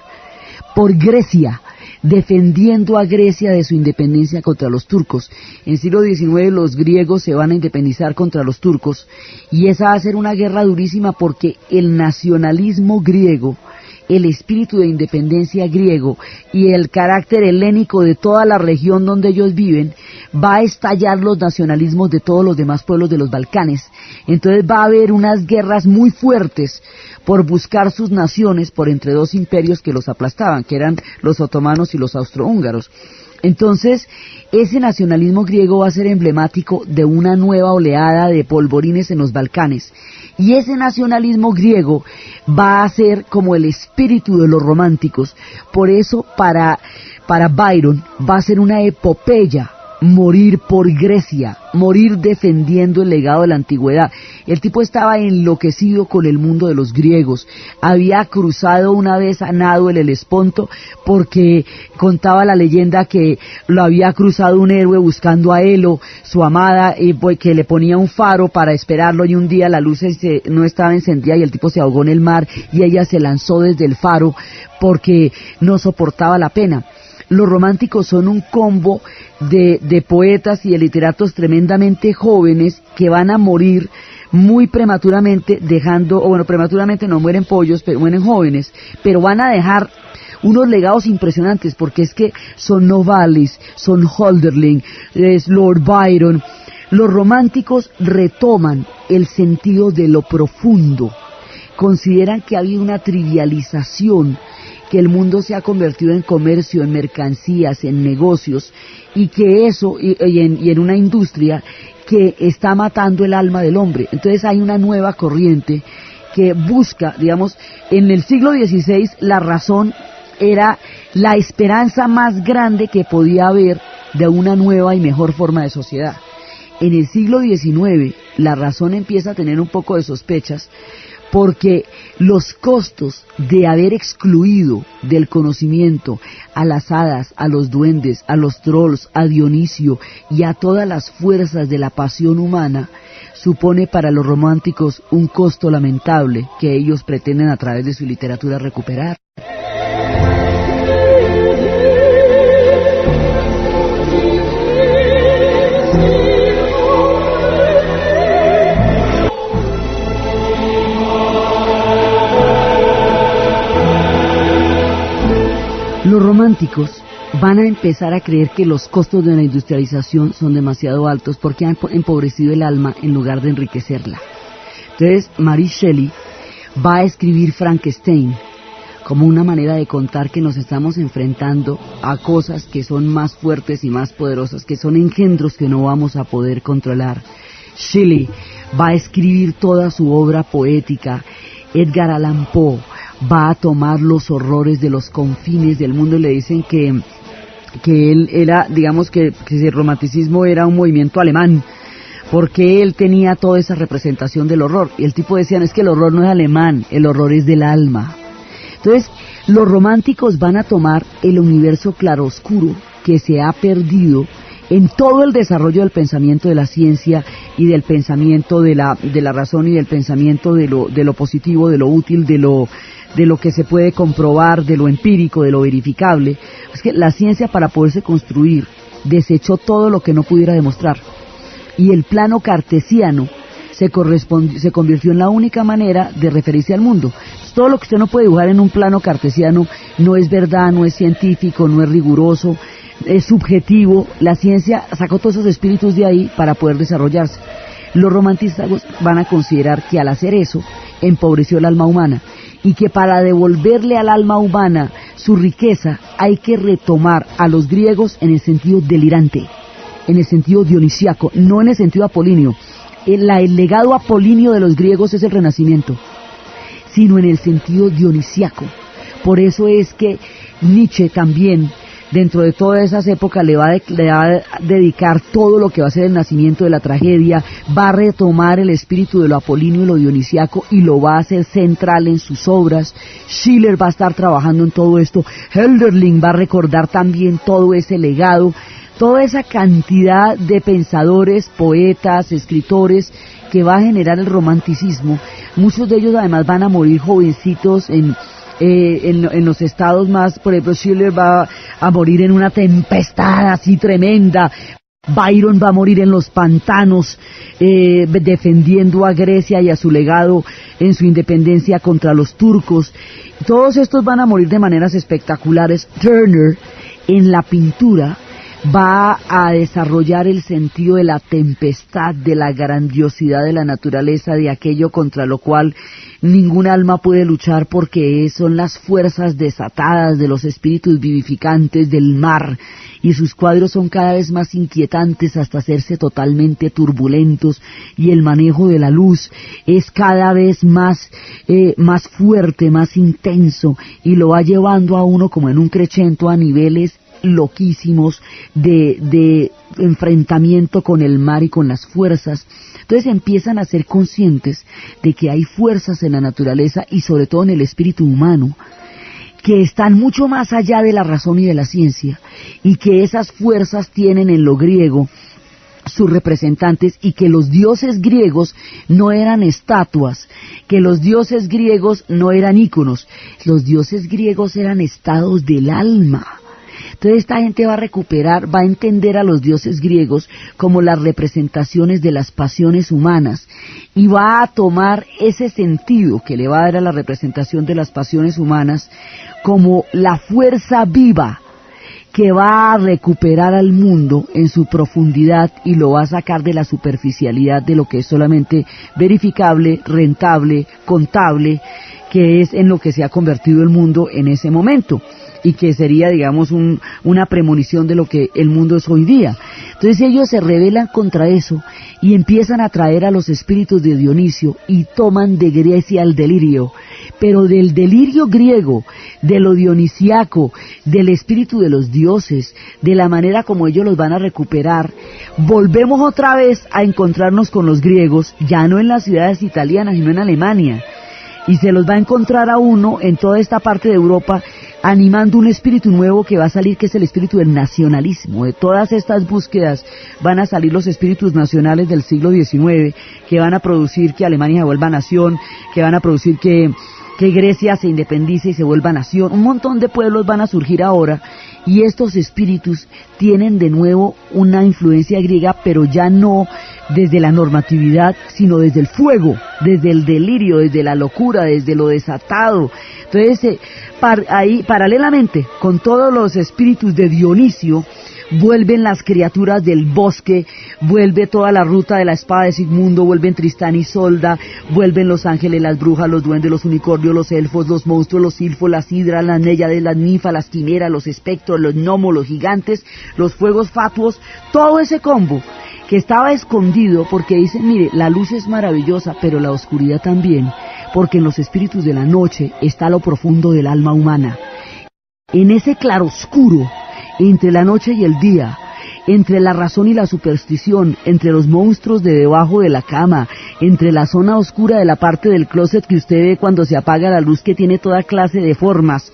por Grecia, defendiendo a Grecia de su independencia contra los turcos. En el siglo XIX los griegos se van a independizar contra los turcos, y esa va a ser una guerra durísima, porque el nacionalismo griego, el espíritu de independencia griego y el carácter helénico de toda la región donde ellos viven, va a estallar los nacionalismos de todos los demás pueblos de los Balcanes. Entonces va a haber unas guerras muy fuertes por buscar sus naciones por entre dos imperios que los aplastaban, que eran los otomanos y los austrohúngaros. Entonces, ese nacionalismo griego va a ser emblemático de una nueva oleada de polvorines en los Balcanes. Y ese nacionalismo griego va a ser como el espíritu de los románticos. Por eso, para Byron, va a ser una epopeya morir por Grecia, morir defendiendo el legado de la antigüedad. El tipo estaba enloquecido con el mundo de los griegos. Había cruzado una vez a nado el Helesponto, porque contaba la leyenda que lo había cruzado un héroe buscando a Helo, su amada, que le ponía un faro para esperarlo, y un día la luz no estaba encendida y el tipo se ahogó en el mar, y ella se lanzó desde el faro porque no soportaba la pena. Los románticos son un combo de poetas y de literatos tremendamente jóvenes que van a morir muy prematuramente, prematuramente no mueren pollos, pero mueren jóvenes, pero van a dejar unos legados impresionantes, porque es que son Novalis, son Hölderlin, es Lord Byron. Los románticos retoman el sentido de lo profundo, consideran que había una trivialización, que el mundo se ha convertido en comercio, en mercancías, en negocios, y que eso, y en una industria que está matando el alma del hombre. Entonces hay una nueva corriente que busca, en el siglo XVI la razón era la esperanza más grande que podía haber de una nueva y mejor forma de sociedad. En el siglo XIX la razón empieza a tener un poco de sospechas, porque los costos de haber excluido del conocimiento a las hadas, a los duendes, a los trolls, a Dionisio y a todas las fuerzas de la pasión humana, supone para los románticos un costo lamentable que ellos pretenden a través de su literatura recuperar. románticos van a empezar a creer que los costos de la industrialización son demasiado altos porque han empobrecido el alma en lugar de enriquecerla. Entonces, Mary Shelley va a escribir Frankenstein como una manera de contar que nos estamos enfrentando a cosas que son más fuertes y más poderosas, que son engendros que no vamos a poder controlar. Shelley va a escribir toda su obra poética. Edgar Allan Poe va a tomar los horrores de los confines del mundo. Le dicen que él era, digamos que el romanticismo era un movimiento alemán, porque él tenía toda esa representación del horror. Y el tipo decía, no, es que el horror no es alemán, el horror es del alma. Entonces, los románticos van a tomar el universo claroscuro que se ha perdido en todo el desarrollo del pensamiento de la ciencia y del pensamiento de la razón y del pensamiento de lo positivo, de lo útil, de lo que se puede comprobar, de lo empírico, de lo verificable. Es que la ciencia, para poderse construir, desechó todo lo que no pudiera demostrar. Y el plano cartesiano se convirtió en la única manera de referirse al mundo. Todo lo que usted no puede dibujar en un plano cartesiano no es verdad, no es científico, no es riguroso, es subjetivo. La ciencia sacó todos esos espíritus de ahí para poder desarrollarse. Los románticos van a considerar que al hacer eso empobreció el alma humana y que para devolverle al alma humana su riqueza hay que retomar a los griegos en el sentido delirante, en el sentido dionisíaco, no en el sentido apolíneo. El legado apolíneo de los griegos es el Renacimiento, sino en el sentido dionisíaco. Por eso es que Nietzsche también, dentro de todas esas épocas, le va a dedicar todo lo que va a ser el nacimiento de la tragedia, va a retomar el espíritu de lo apolíneo y lo dionisíaco y lo va a hacer central en sus obras. Schiller va a estar trabajando en todo esto, Hölderlin va a recordar también todo ese legado, toda esa cantidad de pensadores, poetas, escritores que va a generar el romanticismo. Muchos de ellos además van a morir jovencitos en los estados más. Por ejemplo, Schiller va a morir en una tempestad así tremenda. Byron va a morir en los pantanos, defendiendo a Grecia y a su legado en su independencia contra los turcos. Todos estos van a morir de maneras espectaculares. Turner, en la pintura, va a desarrollar el sentido de la tempestad, de la grandiosidad de la naturaleza, de aquello contra lo cual ningún alma puede luchar, porque son las fuerzas desatadas de los espíritus vivificantes del mar, y sus cuadros son cada vez más inquietantes hasta hacerse totalmente turbulentos, y el manejo de la luz es cada vez más fuerte, más intenso, y lo va llevando a uno como en un crescendo a niveles loquísimos de enfrentamiento con el mar y con las fuerzas. Entonces empiezan a ser conscientes de que hay fuerzas en la naturaleza y sobre todo en el espíritu humano que están mucho más allá de la razón y de la ciencia, y que esas fuerzas tienen en lo griego sus representantes, y que los dioses griegos no eran estatuas, que los dioses griegos no eran íconos, los dioses griegos eran estados del alma. Entonces esta gente va a recuperar, va a entender a los dioses griegos como las representaciones de las pasiones humanas, y va a tomar ese sentido que le va a dar a la representación de las pasiones humanas como la fuerza viva que va a recuperar al mundo en su profundidad y lo va a sacar de la superficialidad de lo que es solamente verificable, rentable, contable, que es en lo que se ha convertido el mundo en ese momento, y que sería, digamos, una premonición de lo que el mundo es hoy día. Entonces ellos se rebelan contra eso y empiezan a traer a los espíritus de Dionisio y toman de Grecia el delirio, pero del delirio griego, de lo dionisiaco, del espíritu de los dioses, de la manera como ellos los van a recuperar, volvemos otra vez a encontrarnos con los griegos, ya no en las ciudades italianas, sino en Alemania, y se los va a encontrar a uno en toda esta parte de Europa, animando un espíritu nuevo que va a salir, que es el espíritu del nacionalismo. De todas estas búsquedas van a salir los espíritus nacionales del siglo XIX, que van a producir que Alemania se vuelva nación, que van a producir que que Grecia se independice y se vuelva nación. Un montón de pueblos van a surgir ahora y estos espíritus tienen de nuevo una influencia griega, pero ya no desde la normatividad, sino desde el fuego, desde el delirio, desde la locura, desde lo desatado. Entonces, ahí paralelamente con todos los espíritus de Dionisio, vuelven las criaturas del bosque, vuelve toda la ruta de la espada de Sigmundo, vuelven Tristán y Isolda, vuelven los ángeles, las brujas, los duendes, los unicornios, los elfos, los monstruos, los silfos, las hidras, las néyades, las ninfas, las quimeras, los espectros, los gnomos, los gigantes, los fuegos fatuos, todo ese combo que estaba escondido, porque dicen, mire, la luz es maravillosa, pero la oscuridad también, porque en los espíritus de la noche está lo profundo del alma humana. En ese claroscuro entre la noche y el día, entre la razón y la superstición, entre los monstruos de debajo de la cama, entre la zona oscura de la parte del closet que usted ve cuando se apaga la luz, que tiene toda clase de formas,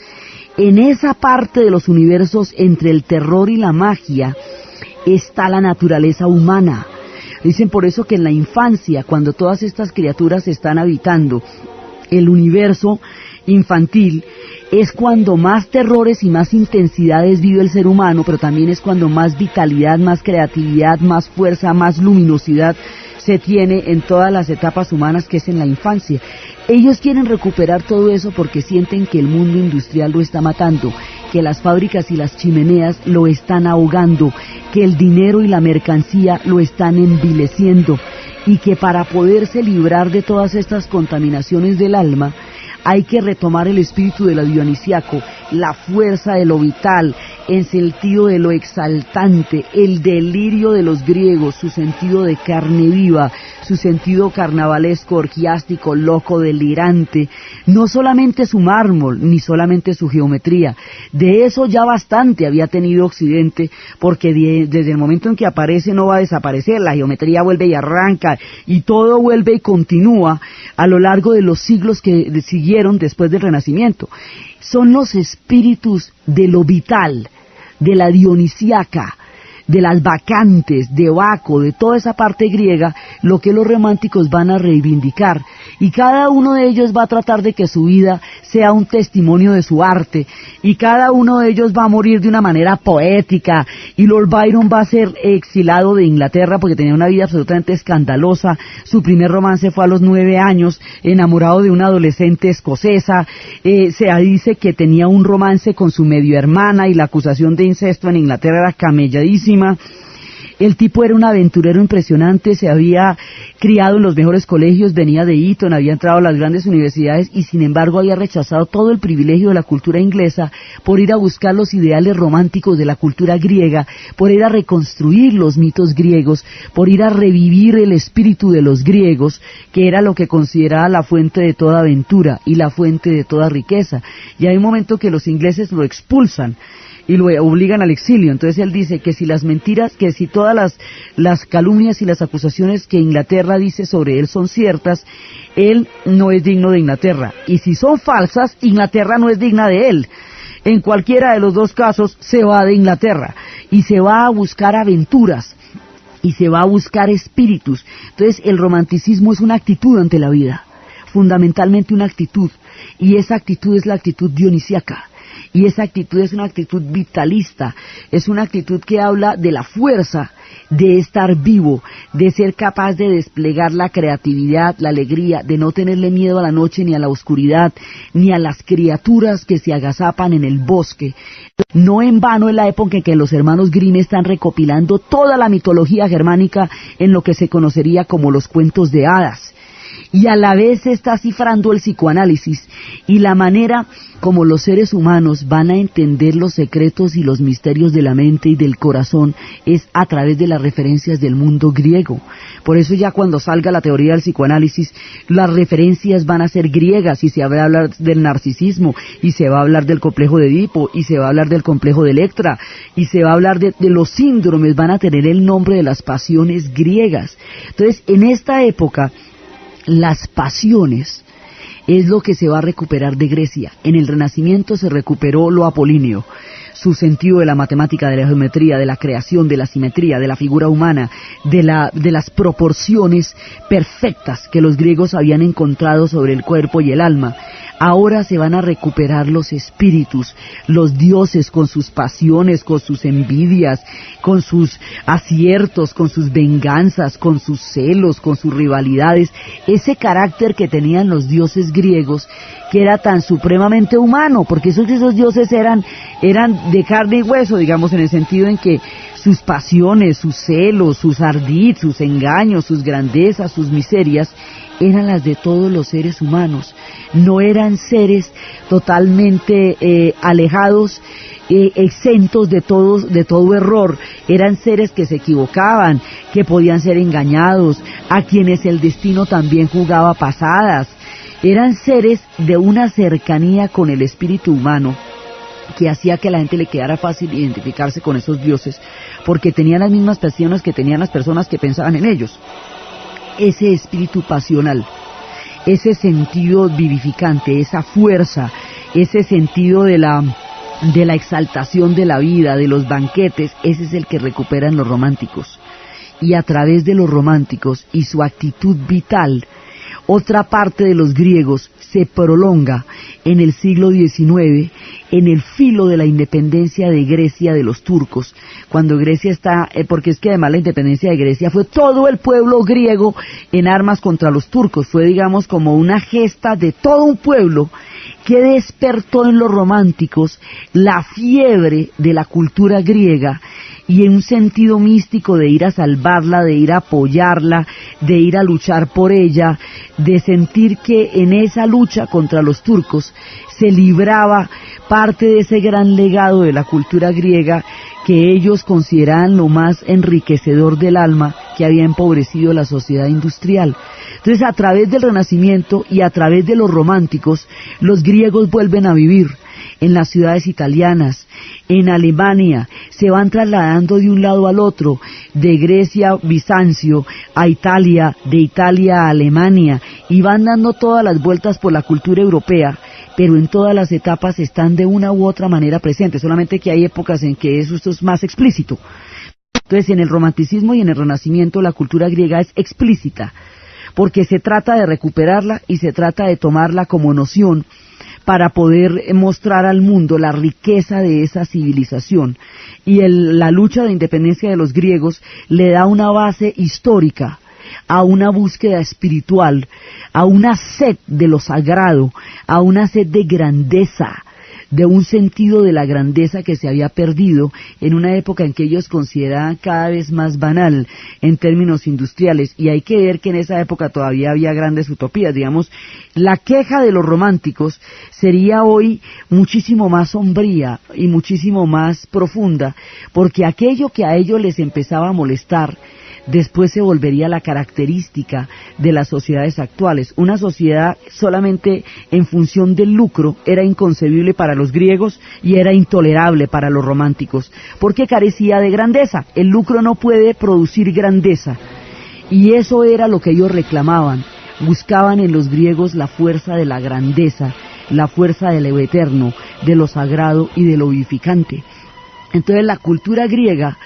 en esa parte de los universos entre el terror y la magia está la naturaleza humana. Dicen por eso que en la infancia, cuando todas estas criaturas están habitando el universo infantil, es cuando más terrores y más intensidades vive el ser humano, pero también es cuando más vitalidad, más creatividad, más fuerza, más luminosidad se tiene en todas las etapas humanas, que es en la infancia. Ellos quieren recuperar todo eso porque sienten que el mundo industrial lo está matando, que las fábricas y las chimeneas lo están ahogando, que el dinero y la mercancía lo están envileciendo, y que para poderse librar de todas estas contaminaciones del alma, hay que retomar el espíritu de lo dionisiaco, la fuerza de lo vital, el sentido de lo exaltante, el delirio de los griegos, su sentido de carne viva, su sentido carnavalesco, orgiástico, loco, delirante, no solamente su mármol, ni solamente su geometría. De eso ya bastante había tenido Occidente, porque desde el momento en que aparece no va a desaparecer, la geometría vuelve y arranca, y todo vuelve y continúa a lo largo de los siglos que siguieron después del Renacimiento. Son los espíritus de lo vital, de la dionisiaca, de las bacantes, de Baco, de toda esa parte griega, lo que los románticos van a reivindicar. Y cada uno de ellos va a tratar de que su vida sea un testimonio de su arte, y cada uno de ellos va a morir de una manera poética, y Lord Byron va a ser exilado de Inglaterra porque tenía una vida absolutamente escandalosa. Su primer romance fue a los 9 años, enamorado de una adolescente escocesa. Se dice que tenía un romance con su medio hermana, y la acusación de incesto en Inglaterra era camelladísima. El tipo era un aventurero impresionante, se había criado en los mejores colegios, venía de Eton, había entrado a las grandes universidades, y sin embargo había rechazado todo el privilegio de la cultura inglesa por ir a buscar los ideales románticos de la cultura griega, por ir a reconstruir los mitos griegos, por ir a revivir el espíritu de los griegos, que era lo que consideraba la fuente de toda aventura y la fuente de toda riqueza. Y hay un momento que los ingleses lo expulsan y lo obligan al exilio. Entonces él dice que si las mentiras, que si todas las calumnias y las acusaciones que Inglaterra dice sobre él son ciertas, él no es digno de Inglaterra, y si son falsas, Inglaterra no es digna de él. En cualquiera de los dos casos se va de Inglaterra y se va a buscar aventuras y se va a buscar espíritus. Entonces el romanticismo es una actitud ante la vida, fundamentalmente una actitud, y esa actitud es la actitud dionisiaca. Y esa actitud es una actitud vitalista, es una actitud que habla de la fuerza de estar vivo, de ser capaz de desplegar la creatividad, la alegría, de no tenerle miedo a la noche, ni a la oscuridad, ni a las criaturas que se agazapan en el bosque. No en vano es la época en que los hermanos Grimm están recopilando toda la mitología germánica en lo que se conocería como los cuentos de hadas. Y a la vez se está cifrando el psicoanálisis y la manera como los seres humanos van a entender los secretos y los misterios de la mente y del corazón es a través de las referencias del mundo griego. Por eso ya cuando salga la teoría del psicoanálisis, las referencias van a ser griegas, y se va a hablar del narcisismo, y se va a hablar del complejo de Edipo, y se va a hablar del complejo de Electra, y se va a hablar de los síndromes, van a tener el nombre de las pasiones griegas. Entonces, en esta época, las pasiones es lo que se va a recuperar de Grecia. En el Renacimiento se recuperó lo apolíneo, su sentido de la matemática, de la geometría, de la creación, de la simetría, de la figura humana, de las proporciones perfectas que los griegos habían encontrado sobre el cuerpo y el alma. Ahora se van a recuperar los espíritus, los dioses con sus pasiones, con sus envidias, con sus aciertos, con sus venganzas, con sus celos, con sus rivalidades. Ese carácter que tenían los dioses griegos, que era tan supremamente humano, porque esos dioses eran de carne y hueso, digamos, en el sentido en que sus pasiones, sus celos, sus ardid, sus engaños, sus grandezas, sus miserias, eran las de todos los seres humanos. No eran seres totalmente alejados, exentos de todo error. Eran seres que se equivocaban, que podían ser engañados, a quienes el destino también jugaba pasadas. Eran seres de una cercanía con el espíritu humano que hacía que a la gente le quedara fácil identificarse con esos dioses, porque tenían las mismas pasiones que tenían las personas que pensaban en ellos. Ese espíritu pasional, ese sentido vivificante, esa fuerza, ese sentido de la exaltación de la vida, de los banquetes, ese es el que recuperan los románticos. Y a través de los románticos y su actitud vital, otra parte de los griegos se prolonga en el siglo XIX, en el filo de la independencia de Grecia de los turcos, cuando Grecia está, porque es que además la independencia de Grecia fue todo el pueblo griego en armas contra los turcos, fue digamos como una gesta de todo un pueblo que despertó en los románticos la fiebre de la cultura griega y en un sentido místico de ir a salvarla, de ir a apoyarla, de ir a luchar por ella, de sentir que en esa lucha contra los turcos se libraba parte de ese gran legado de la cultura griega que ellos consideraban lo más enriquecedor del alma que había empobrecido la sociedad industrial. Entonces, a través del Renacimiento y a través de los románticos, los griegos vuelven a vivir en las ciudades italianas, en Alemania, se van trasladando de un lado al otro, de Grecia, Bizancio, a Italia, de Italia a Alemania, y van dando todas las vueltas por la cultura europea, pero en todas las etapas están de una u otra manera presentes, solamente que hay épocas en que esto es más explícito. Entonces, en el romanticismo y en el Renacimiento la cultura griega es explícita, porque se trata de recuperarla y se trata de tomarla como noción para poder mostrar al mundo la riqueza de esa civilización. Y la lucha de independencia de los griegos le da una base histórica a una búsqueda espiritual, a una sed de lo sagrado, a una sed de grandeza, de un sentido de la grandeza que se había perdido en una época en que ellos consideraban cada vez más banal en términos industriales, y hay que ver que en esa época todavía había grandes utopías. Digamos, la queja de los románticos sería hoy muchísimo más sombría y muchísimo más profunda, porque aquello que a ellos les empezaba a molestar después se volvería la característica de las sociedades actuales. Una sociedad solamente en función del lucro era inconcebible para los griegos y era intolerable para los románticos, porque carecía de grandeza. El lucro no puede producir grandeza, y eso era lo que ellos reclamaban. Buscaban en los griegos la fuerza de la grandeza, la fuerza de lo eterno, de lo sagrado y de lo vivificante. Entonces la cultura griega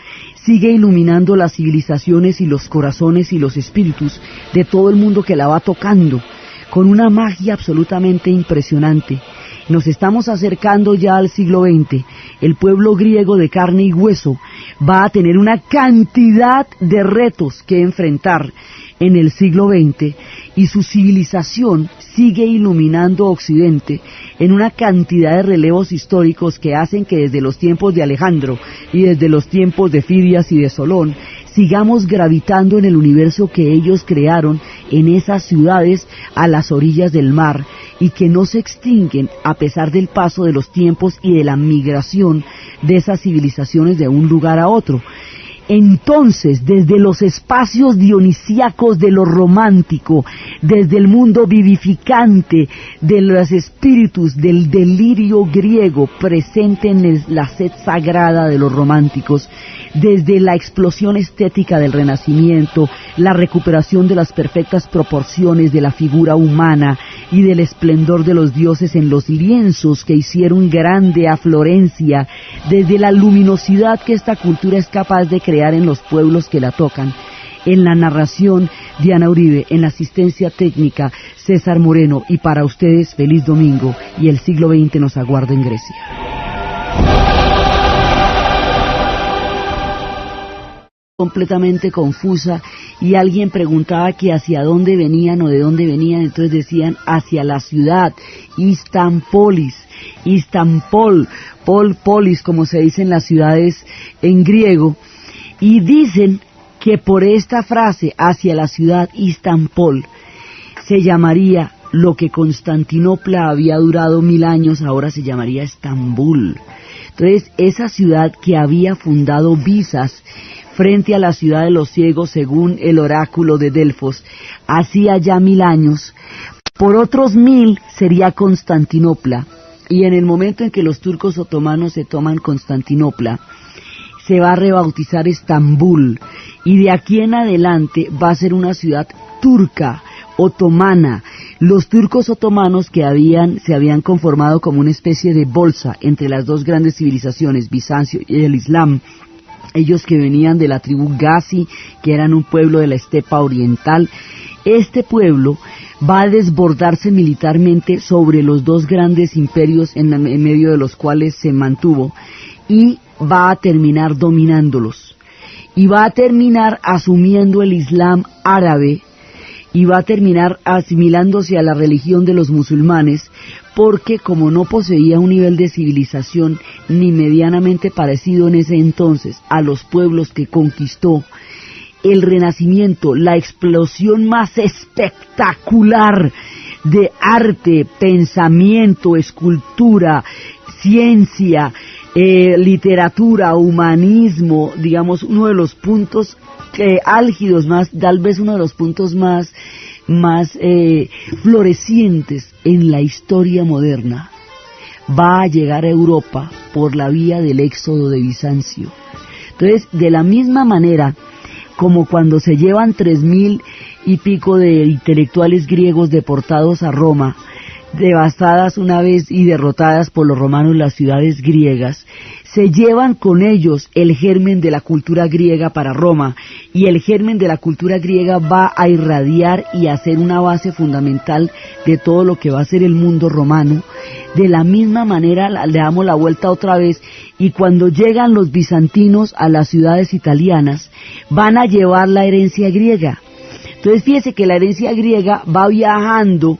sigue iluminando las civilizaciones y los corazones y los espíritus de todo el mundo que la va tocando, con una magia absolutamente impresionante. Nos estamos acercando ya al siglo XX. El pueblo griego de carne y hueso va a tener una cantidad de retos que enfrentar en el siglo XX, y su civilización sigue iluminando Occidente en una cantidad de relevos históricos que hacen que desde los tiempos de Alejandro y desde los tiempos de Fidias y de Solón sigamos gravitando en el universo que ellos crearon en esas ciudades a las orillas del mar, y que no se extinguen a pesar del paso de los tiempos y de la migración de esas civilizaciones de un lugar a otro. Entonces, desde los espacios dionisíacos de lo romántico, desde el mundo vivificante de los espíritus del delirio griego presente en la sed sagrada de los románticos, desde la explosión estética del Renacimiento, la recuperación de las perfectas proporciones de la figura humana y del esplendor de los dioses en los lienzos que hicieron grande a Florencia, desde la luminosidad que esta cultura es capaz de crear en los pueblos que la tocan. En la narración, Diana Uribe; en la asistencia técnica, César Moreno; y para ustedes, feliz domingo, y el siglo XX nos aguarda en Grecia. Completamente confusa, y alguien preguntaba que hacia dónde venían o de dónde venían, entonces decían hacia la ciudad, Istanpolis, Istanpol, polis, como se dice en las ciudades en griego, y dicen que por esta frase, hacia la ciudad Istanpol, se llamaría lo que Constantinopla había durado 1000 años, ahora se llamaría Estambul. Entonces, esa ciudad que había fundado Visas frente a la ciudad de los ciegos, según el oráculo de Delfos, hacía ya 1000 años, por otros 1000 sería Constantinopla, y en el momento en que los turcos otomanos se toman Constantinopla, se va a rebautizar Estambul, y de aquí en adelante va a ser una ciudad turca, otomana. Los turcos otomanos que se habían conformado como una especie de bolsa entre las dos grandes civilizaciones, Bizancio y el Islam, ellos que venían de la tribu Gazi, que eran un pueblo de la estepa oriental, este pueblo va a desbordarse militarmente sobre los dos grandes imperios en medio de los cuales se mantuvo, y va a terminar dominándolos, y va a terminar asumiendo el Islam árabe, y va a terminar asimilándose a la religión de los musulmanes, porque como no poseía un nivel de civilización ni medianamente parecido en ese entonces a los pueblos que conquistó, el Renacimiento, la explosión más espectacular de arte, pensamiento, escultura, ciencia, literatura, humanismo, digamos, uno de los puntos álgidos más, tal vez uno de los puntos más florecientes en la historia moderna, va a llegar a Europa por la vía del éxodo de Bizancio. Entonces, de la misma manera como cuando se llevan 3000 y pico de intelectuales griegos deportados a Roma, devastadas una vez y derrotadas por los romanos las ciudades griegas, se llevan con ellos el germen de la cultura griega para Roma, y el germen de la cultura griega va a irradiar y a ser una base fundamental de todo lo que va a ser el mundo romano. De la misma manera le damos la vuelta otra vez, y cuando llegan los bizantinos a las ciudades italianas, van a llevar la herencia griega. Entonces fíjese que la herencia griega va viajando,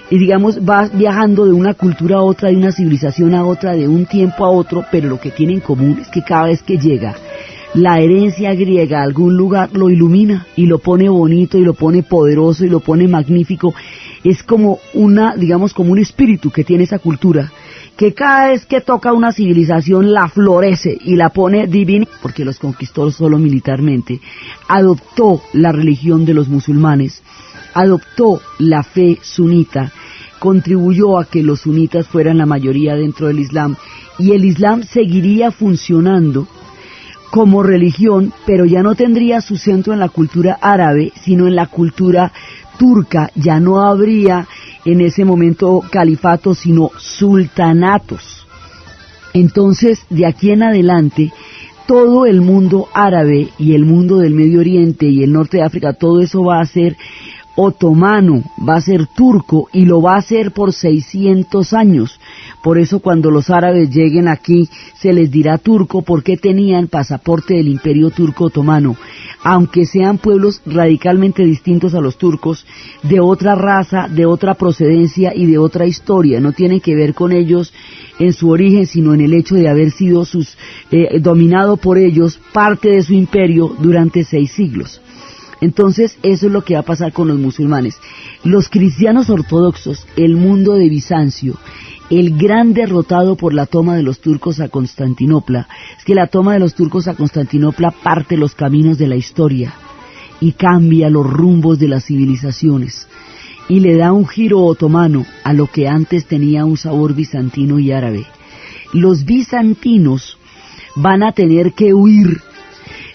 y digamos va viajando de una cultura a otra, de una civilización a otra, de un tiempo a otro, pero lo que tiene en común es que cada vez que llega la herencia griega a algún lugar, lo ilumina y lo pone bonito y lo pone poderoso y lo pone magnífico. Es como como un espíritu que tiene esa cultura, que cada vez que toca una civilización la florece y la pone divina, porque los conquistó solo militarmente. Adoptó la religión de los musulmanes, adoptó la fe sunita, contribuyó a que los sunitas fueran la mayoría dentro del Islam, y el Islam seguiría funcionando como religión, pero ya no tendría su centro en la cultura árabe, sino en la cultura turca. Ya no habría en ese momento califatos, sino sultanatos. Entonces, de aquí en adelante, todo el mundo árabe y el mundo del Medio Oriente y el norte de África, todo eso va a ser otomano, va a ser turco, y lo va a hacer por 600 años. Por eso cuando los árabes lleguen aquí se les dirá turco, porque tenían pasaporte del Imperio Turco Otomano, aunque sean pueblos radicalmente distintos a los turcos, de otra raza, de otra procedencia y de otra historia. No tienen que ver con ellos en su origen, sino en el hecho de haber sido dominado por ellos parte de su imperio durante 6 siglos. Entonces, eso es lo que va a pasar con los musulmanes. Los cristianos ortodoxos, el mundo de Bizancio el gran derrotado por la toma de los turcos a Constantinopla es que la toma de los turcos a Constantinopla parte los caminos de la historia y cambia los rumbos de las civilizaciones y le da un giro otomano a lo que antes tenía un sabor bizantino y árabe. Los bizantinos van a tener que huir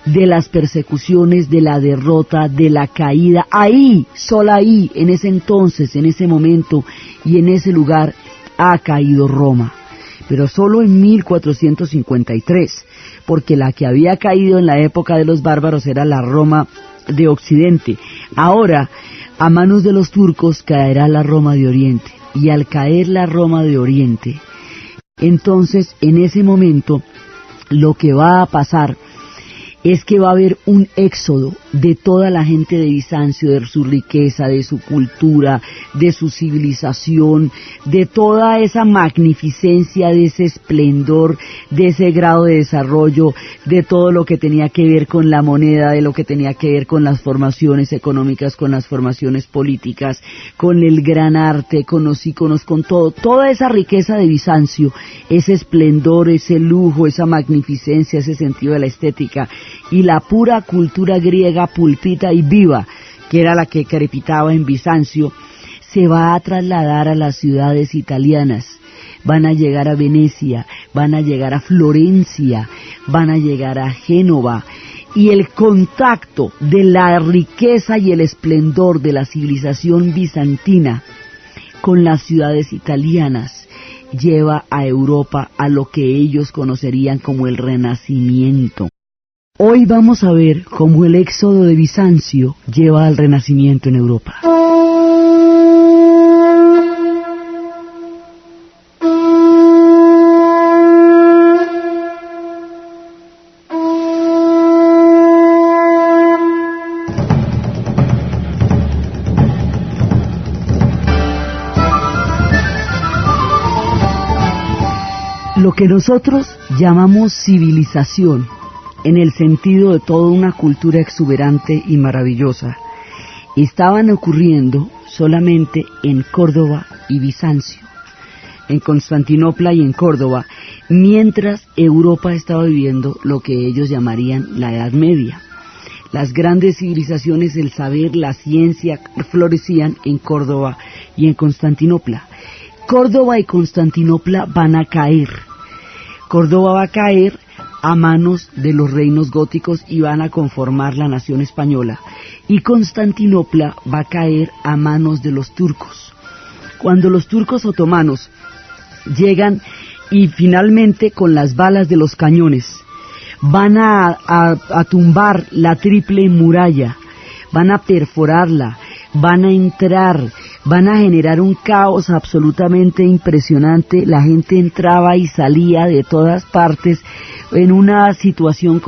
de las persecuciones, de la derrota, de la caída. Ahí, solo ahí, en ese entonces, en ese momento y en ese lugar ha caído Roma. Pero solo en 1453, porque la que había caído en la época de los bárbaros era la Roma de Occidente. Ahora, a manos de los turcos caerá la Roma de Oriente. Y al caer la Roma de Oriente, entonces en ese momento lo que va a pasar es que va a haber un éxodo de toda la gente de Bizancio, de su riqueza, de su cultura, de su civilización, de toda esa magnificencia, de ese esplendor, de ese grado de desarrollo, de todo lo que tenía que ver con la moneda, de lo que tenía que ver con las formaciones económicas, con las formaciones políticas, con el gran arte, con los íconos, con todo. Toda esa riqueza de Bizancio, ese esplendor, ese lujo, esa magnificencia, ese sentido de la estética, y la pura cultura griega pulpita y viva, que era la que crepitaba en Bizancio, se va a trasladar a las ciudades italianas. Van a llegar a Venecia, van a llegar a Florencia, van a llegar a Génova, y el contacto de la riqueza y el esplendor de la civilización bizantina con las ciudades italianas lleva a Europa a lo que ellos conocerían como el Renacimiento. Hoy vamos a ver cómo el éxodo de Bizancio lleva al Renacimiento en Europa. Lo que nosotros llamamos civilización, en el sentido de toda una cultura exuberante y maravillosa, estaban ocurriendo solamente en Córdoba y Bizancio, en Constantinopla y en Córdoba, mientras Europa estaba viviendo lo que ellos llamarían la Edad Media. Las grandes civilizaciones, el saber, la ciencia, florecían en Córdoba y en Constantinopla. Córdoba y Constantinopla van a caer. Córdoba va a caer a manos de los reinos góticos y van a conformar la nación española. Y Constantinopla va a caer a manos de los turcos. Cuando los turcos otomanos llegan y finalmente con las balas de los cañones van a tumbar la triple muralla, van a perforarla, van a entrar, van a generar un caos absolutamente impresionante. La gente entraba y salía de todas partes en una situación